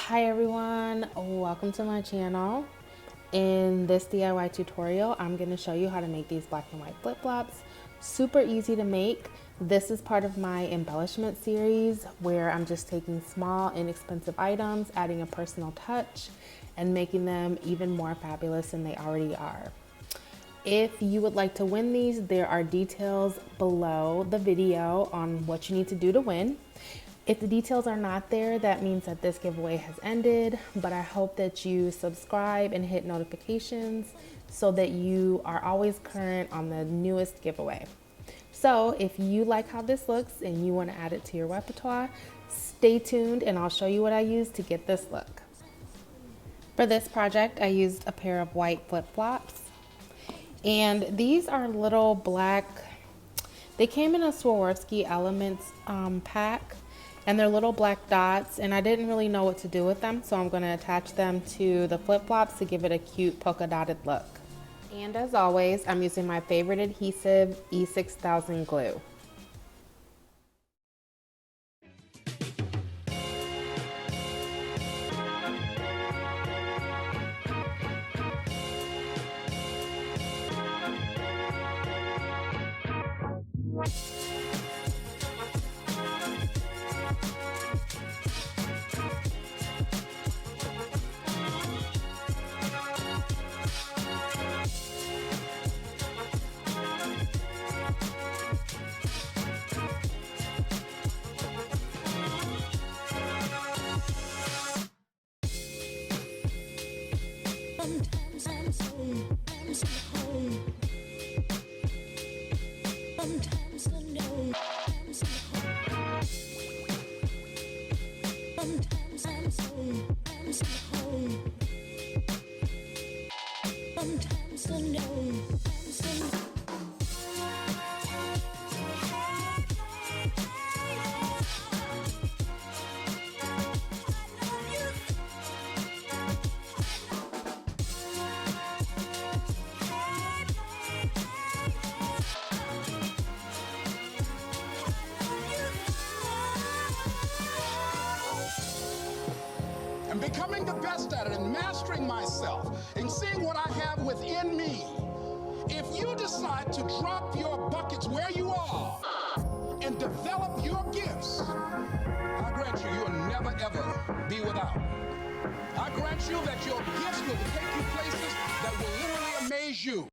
Hi everyone, welcome to my channel. In this DIY tutorial, I'm going to show you how to make these black and white flip-flops. Super easy to make. This is part of my embellishment series where I'm just taking small, inexpensive items, adding a personal touch, and making them even more fabulous than they already are. If you would like to win these, there are details below the video on what you need to do to win. If the details are not there, that means that this giveaway has ended, but I hope that you subscribe and hit notifications so that you are always current on the newest giveaway. So if you like how this looks and you want to add it to your repertoire, stay tuned and I'll show you what I used to get this look. For this project, I used a pair of white flip-flops, and these are little black, they came in a Swarovski Elements pack. And they're little black dots, and I didn't really know what to do with them, so I'm going to attach them to the flip-flops to give it a cute polka dotted look. And as always, I'm using my favorite adhesive, E6000 glue. Sometimes I'm so home. Sometimes I know I'm so home. Sometimes I'm so home. Sometimes I know I'm so and becoming the best at it and mastering myself and seeing what I have within me. If you decide to drop your buckets where you are and develop your gifts, I grant you, you'll never ever be without. I grant you that your gifts will take you places that will literally amaze you.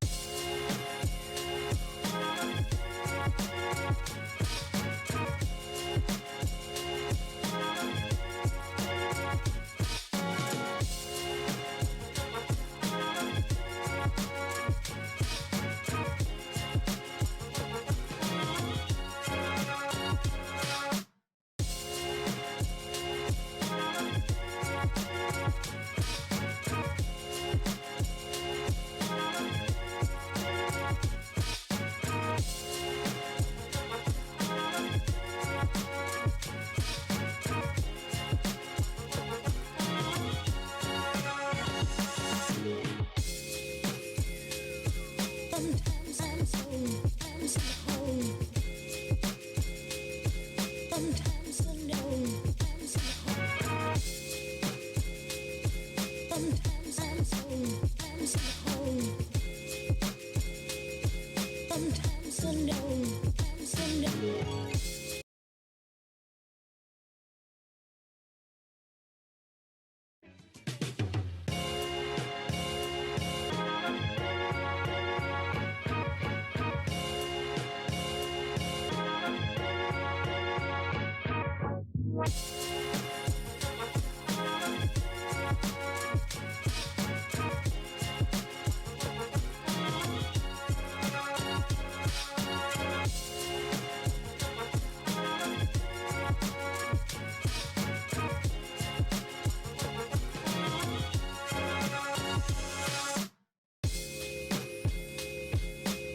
Sometimes I'm so home. Sometimes I know I'm so home. Sometimes I'm so home. Sometimes I know I'm so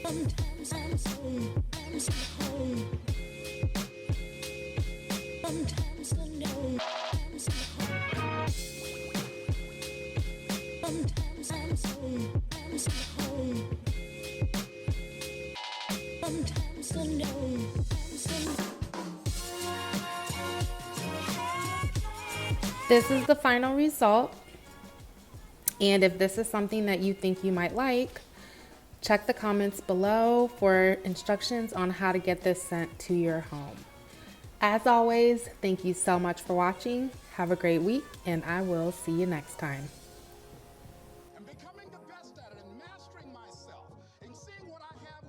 Sometimes I'm so home. Sometimes I know I'm so home. Sometimes I'm so home. Sometimes I know I'm so This is the final result. And if this is something that you think you might like, check the comments below for instructions on how to get this sent to your home. As always, thank you so much for watching. Have a great week, and I will see you next time.